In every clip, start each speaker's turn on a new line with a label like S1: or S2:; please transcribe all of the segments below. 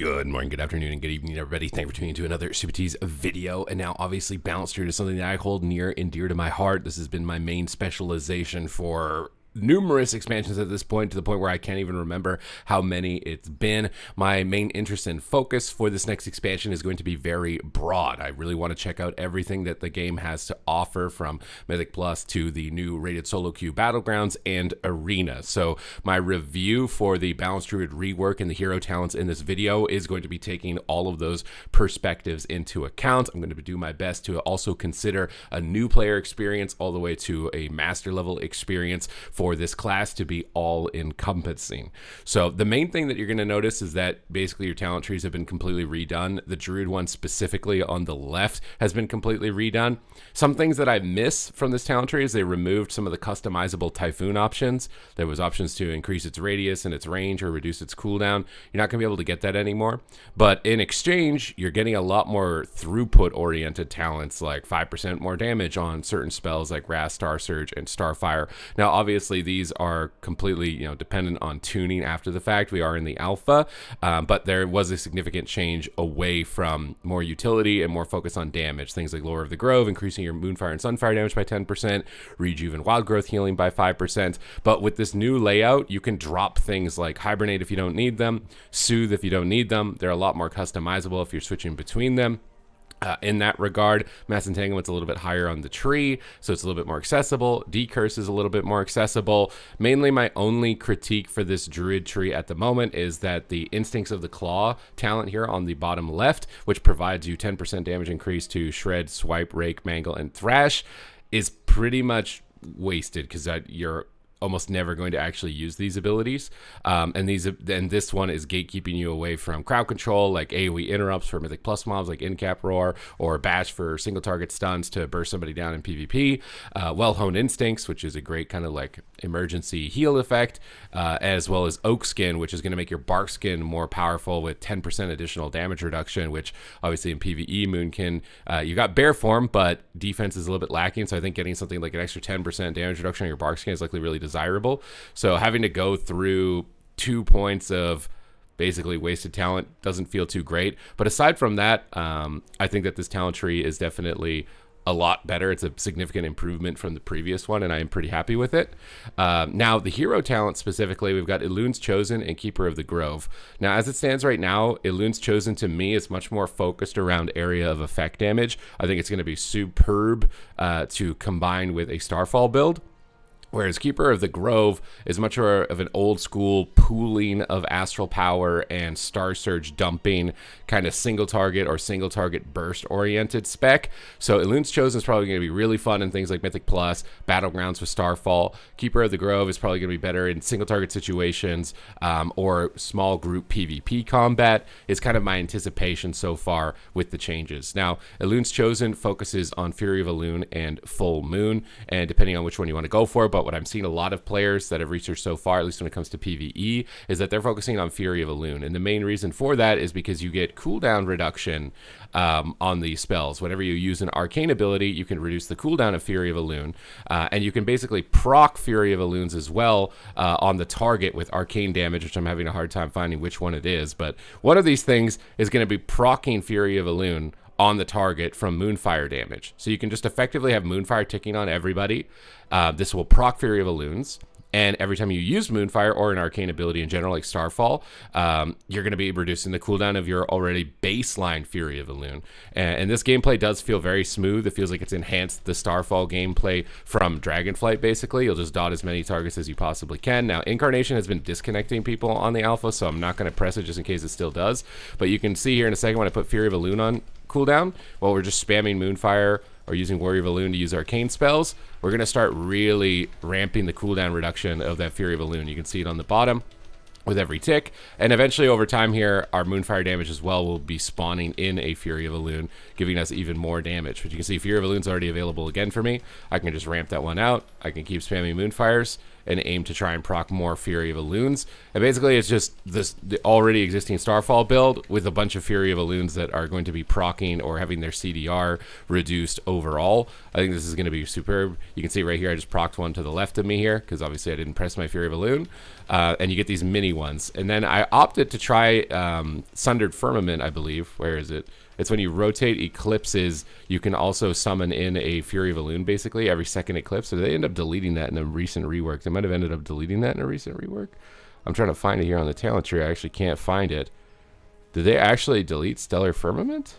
S1: Good morning, good afternoon, and good evening, everybody. Thank you for tuning into another Super Tees video. And now, obviously, Balanced Druid is something that I hold near and dear to my heart. This has been my main specialization for numerous expansions at this point, to the point where I can't even remember how many it's been. My main interest and focus for this next expansion is going to be very broad. I really want to check out everything that the game has to offer, from Mythic Plus to the new rated solo queue Battlegrounds and Arena. So my review for the Balanced Druid rework and the hero talents in this video is going to be taking all of those perspectives into account. I'm going to do my best to also consider a new player experience all the way to a master level experience for this class to be all encompassing. So the main thing that you're going to notice is that basically your talent trees have been completely redone. The Druid one specifically on the left has been completely redone. Some things that I miss from this talent tree is they removed some of the customizable Typhoon options. There was options to increase its radius and its range or reduce its cooldown. You're not going to be able to get that anymore. But in exchange, you're getting a lot more throughput oriented talents, like 5% more damage on certain spells like Wrath, Star Surge, and Starfire. Now, obviously, these are completely, dependent on tuning after the fact. We are in the alpha, but there was a significant change away from more utility and more focus on damage. Things like Lore of the Grove, increasing your Moonfire and Sunfire damage by 10%, Rejuve and Wild Growth healing by 5%. But with this new layout, you can drop things like Hibernate if you don't need them, Soothe if you don't need them. They're a lot more customizable if you're switching between them. In that regard, Mass Entanglement's a little bit higher on the tree, so it's a little bit more accessible. Decurse is a little bit more accessible. Mainly my only critique for this Druid tree at the moment is that the Instincts of the Claw talent here on the bottom left, which provides you 10% damage increase to Shred, Swipe, Rake, Mangle, and Thrash, is pretty much wasted because you're almost never going to actually use these abilities, and this one is gatekeeping you away from crowd control, like AoE interrupts for Mythic Plus mobs like Incap Roar, or Bash for single target stuns to burst somebody down in PvP. Well-honed Instincts, which is a great kind of like emergency heal effect, as well as Oak Skin, which is going to make your Bark Skin more powerful with 10% additional damage reduction, which obviously in PvE Moonkin, you got Bear Form, but defense is a little bit lacking, so I think getting something like an extra 10% damage reduction on your Bark Skin is likely really desirable. So having to go through 2 points of basically wasted talent doesn't feel too great. But aside from that, I think that this talent tree is definitely a lot better. It's a significant improvement from the previous one, and I am pretty happy with it. Now, the hero talent specifically, we've got Elun's Chosen and Keeper of the Grove. Now, as it stands right now, Elun's Chosen to me is much more focused around area of effect damage. I think it's going to be superb to combine with a Starfall build. Whereas Keeper of the Grove is much more of an old school pooling of astral power and Star Surge dumping kind of single target or single target burst oriented spec. So Elun's Chosen is probably going to be really fun in things like Mythic Plus, Battlegrounds with Starfall. Keeper of the Grove is probably going to be better in single target situations or small group PvP combat is kind of my anticipation so far with the changes. Now, Elun's Chosen focuses on Fury of Elune and Full Moon, and depending on which one you want to go for, but what I'm seeing a lot of players that have researched so far, at least when it comes to PvE, is that they're focusing on Fury of Elune. And the main reason for that is because you get cooldown reduction on the spells. Whenever you use an arcane ability, you can reduce the cooldown of Fury of Elune. And you can basically proc Fury of Elunes as well on the target with arcane damage, which I'm having a hard time finding which one it is. But one of these things is going to be proccing Fury of Elune on the target from Moonfire damage. So you can just effectively have Moonfire ticking on everybody. This will proc Fury of Elunes, and every time you use Moonfire or an arcane ability in general like Starfall, you're going to be reducing the cooldown of your already baseline Fury of Elune. And this gameplay does feel very smooth. It feels like it's enhanced the Starfall gameplay from Dragonflight, basically. You'll just dot as many targets as you possibly can. Now, Incarnation has been disconnecting people on the alpha, so I'm not going to press it just in case it still does. But you can see here in a second when I put Fury of Elune on cooldown, while we're just spamming Moonfire or using Warrior of Elune to use arcane spells, we're going to start really ramping the cooldown reduction of that Fury of Elune. You can see it on the bottom with every tick, and eventually over time here, our Moonfire damage as well will be spawning in a Fury of Elune, giving us even more damage. But you can see Fury of Elune's already available again for me. I can just ramp that one out. I can keep spamming Moonfires, and aim to try and proc more Fury of Elune. And basically it's just the already existing Starfall build with a bunch of Fury of Elune that are going to be procking or having their CDR reduced overall. I think this is going to be superb. You can see right here I just procced one to the left of me here because obviously I didn't press my Fury of Elune. And you get these mini ones. And then I opted to try Sundered Firmament, I believe. Where is it? It's when you rotate eclipses, you can also summon in a Fury of Elune basically every second eclipse. So they end up deleting that in a recent rework. They might have ended up deleting that in a recent rework. I'm trying to find it here on the talent tree. I actually can't find it. Did they actually delete Stellar Firmament?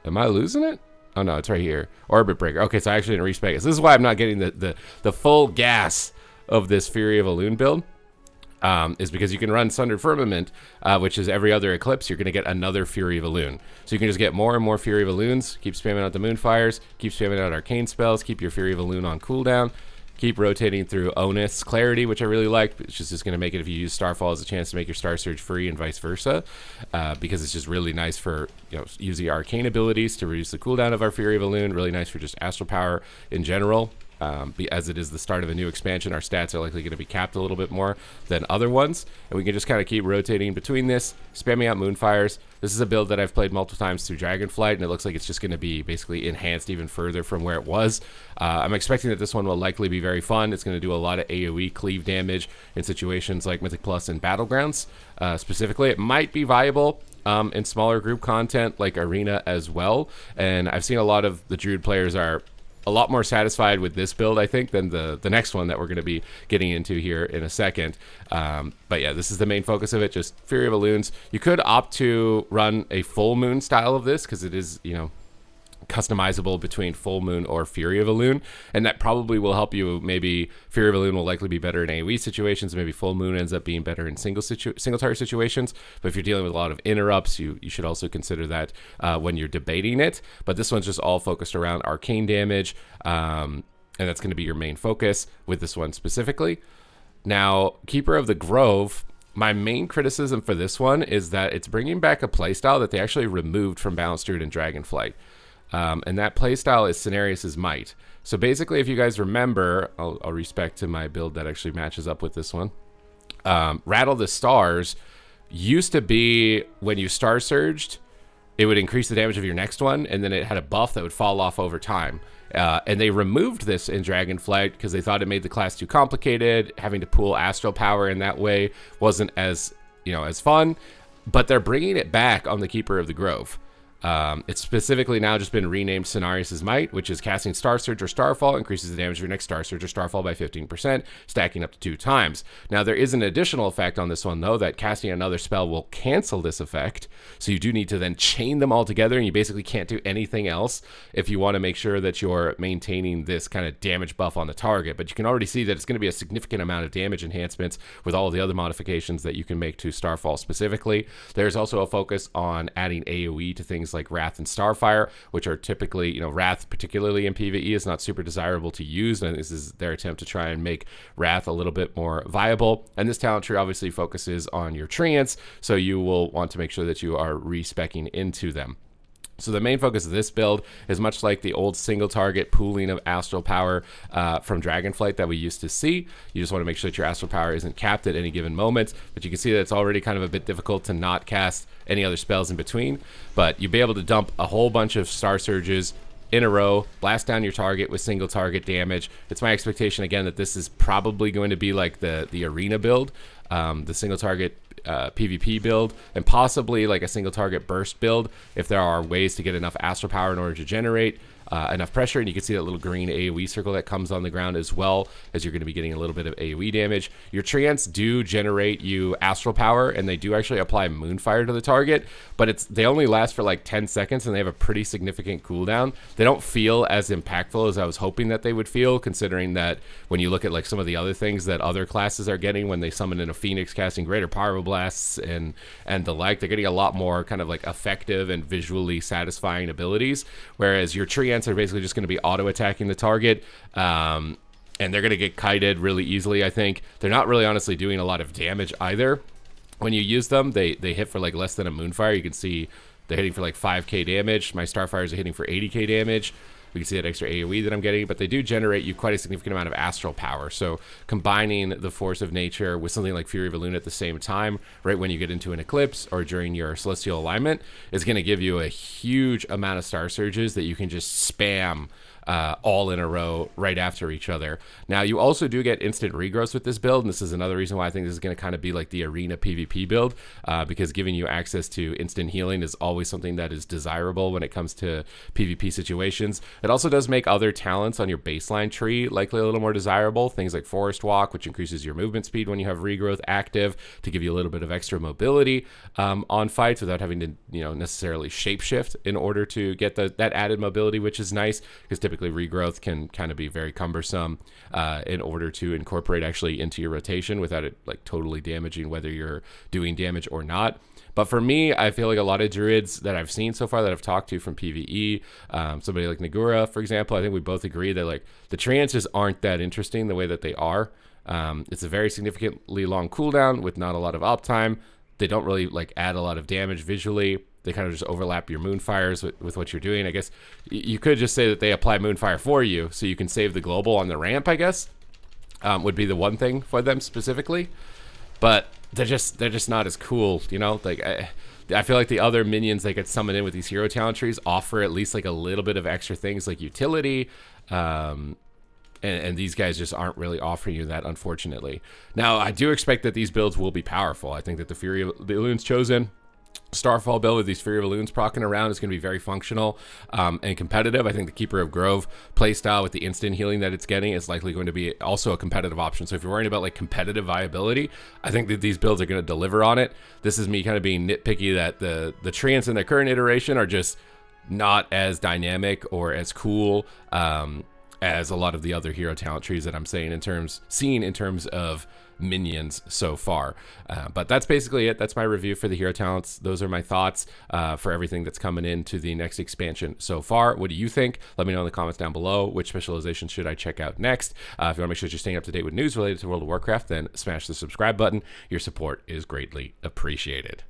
S1: Am I losing it? Oh no, it's right here. Orbit Breaker. Okay, so I actually didn't respec it. So this is why I'm not getting the full gas of this Fury of Elune build. Is because you can run Sundered Firmament, which is every other eclipse, you're going to get another Fury of Elune. So you can just get more and more Fury of Elunes, keep spamming out the Moonfires, keep spamming out Arcane spells, keep your Fury of Elune on cooldown, keep rotating through Onus Clarity, which I really like. It's just going to make it, if you use Starfall as a chance to make your Star Surge free and vice versa, because it's just really nice for, using Arcane abilities to reduce the cooldown of our Fury of Elune, really nice for just Astral Power in general. As it is the start of a new expansion, our stats are likely going to be capped a little bit more than other ones, and we can just kind of keep rotating between this, spamming out Moonfires. This is a build that I've played multiple times through Dragonflight, and it looks like it's just going to be basically enhanced even further from where it was. I'm expecting that this one will likely be very fun. It's going to do a lot of AoE cleave damage in situations like Mythic Plus and Battlegrounds. Specifically, it might be viable in smaller group content like Arena as well, and I've seen a lot of the Druid players are a lot more satisfied with this build, I think, than the next one that we're going to be getting into here in a second. But yeah, this is the main focus of it, just Fury of Elunes. You could opt to run a full moon style of this because it is, customizable between Full Moon or Fury of Elune, and that probably will help you. Maybe Fury of Elune will likely be better in AoE situations, maybe Full Moon ends up being better in single target situations, but if you're dealing with a lot of interrupts, you should also consider that when you're debating it. But this one's just all focused around arcane damage, and that's going to be your main focus with this one specifically. Now, Keeper of the Grove, my main criticism for this one is that it's bringing back a playstyle that they actually removed from Balanced Druid and Dragonflight. And that playstyle is Cenarius's Might. So basically, if you guys remember, I'll respec to my build that actually matches up with this one. Rattle the Stars used to be when you Star Surged, it would increase the damage of your next one, and then it had a buff that would fall off over time. And they removed this in Dragonflight because they thought it made the class too complicated. Having to pool Astral Power in that way wasn't as fun. But they're bringing it back on the Keeper of the Grove. It's specifically now just been renamed Cenarius's Might, which is casting Star Surge or Starfall increases the damage of your next Star Surge or Starfall by 15%, stacking up to 2 times. Now, there is an additional effect on this one, though, that casting another spell will cancel this effect, so you do need to then chain them all together, and you basically can't do anything else if you want to make sure that you're maintaining this kind of damage buff on the target. But you can already see that it's going to be a significant amount of damage enhancements with all the other modifications that you can make to Starfall specifically. There's also a focus on adding AoE to things like Wrath and Starfire, which are typically, Wrath, particularly in PvE, is not super desirable to use, and this is their attempt to try and make Wrath a little bit more viable. And this talent tree obviously focuses on your treants, so you will want to make sure that you are respecking into them. So the main focus of this build is much like the old single target pooling of Astral Power from Dragonflight that we used to see. You just want to make sure that your Astral Power isn't capped at any given moment, but you can see that it's already kind of a bit difficult to not cast any other spells in between. But you'll be able to dump a whole bunch of Star Surges in a row, blast down your target with single target damage. It's my expectation, again, that this is probably going to be like the Arena build, the single target PvP build, and possibly like a single target burst build if there are ways to get enough Astral Power in order to generate enough pressure. And you can see that little green AoE circle that comes on the ground as well, as you're going to be getting a little bit of AoE damage. Your treants do generate you Astral Power, and they do actually apply Moonfire to the target, but they only last for like 10 seconds, and they have a pretty significant cooldown. They don't feel as impactful as I was hoping that they would feel, considering that when you look at like some of the other things that other classes are getting when they summon in a Phoenix casting Greater Pyroblasts and the like, they're getting a lot more kind of like effective and visually satisfying abilities, whereas your treants are basically just going to be auto attacking the target, and they're going to get kited really easily. I think they're not really honestly doing a lot of damage either. When you use them, they hit for like less than a Moonfire. You can see they're hitting for like 5k damage. My Starfires are hitting for 80k damage. We can see that extra AoE that I'm getting, but they do generate you quite a significant amount of astral power. So combining the force of nature with something like Fury of Elune at the same time, right when you get into an eclipse or during your celestial alignment, is going to give you a huge amount of star surges that you can just spam all in a row right after each other. Now, you also do get instant regrowths with this build, and this is another reason why I think this is going to kind of be like the arena PvP build, because giving you access to instant healing is always something that is desirable when it comes to PvP situations. It also does make other talents on your baseline tree likely a little more desirable, things like Forest Walk, which increases your movement speed when you have regrowth active to give you a little bit of extra mobility on fights without having to necessarily shapeshift in order to get that added mobility, which is nice because typically regrowth can kind of be very cumbersome in order to incorporate actually into your rotation without it like totally damaging whether you're doing damage or not. But for me, I feel like a lot of druids that I've seen so far that I've talked to from PvE, somebody like Nagura, for example, I think we both agree that like the treants just aren't that interesting the way that they are. It's a very significantly long cooldown with not a lot of uptime. They don't really like add a lot of damage visually. They kind of just overlap your moonfires with what you're doing. I guess you could just say that they apply moonfire for you so you can save the global on the ramp, I guess, would be the one thing for them specifically. But they're just not as cool, like I feel like the other minions that get summoned in with these hero talent trees offer at least like a little bit of extra things like utility, and these guys just aren't really offering you that, unfortunately. Now, I do expect that these builds will be powerful. I think that the Fury of the Elune's chosen Starfall build with these Fury of Elunes proccing around is going to be very functional and competitive. I think the Keeper of Grove playstyle with the instant healing that it's getting is likely going to be also a competitive option. So if you're worrying about like competitive viability, I think that these builds are going to deliver on it. This is me kind of being nitpicky that the treants in their current iteration are just not as dynamic or as cool as a lot of the other hero talent trees that I'm seeing in terms of minions so far. But that's basically it. That's my review for the hero talents. Those are my thoughts for everything that's coming into the next expansion so far. What do you think? Let me know in the comments down below. Which specializations should I check out next? If you want to make sure that you're staying up to date with news related to World of Warcraft, then smash the subscribe button. Your support is greatly appreciated.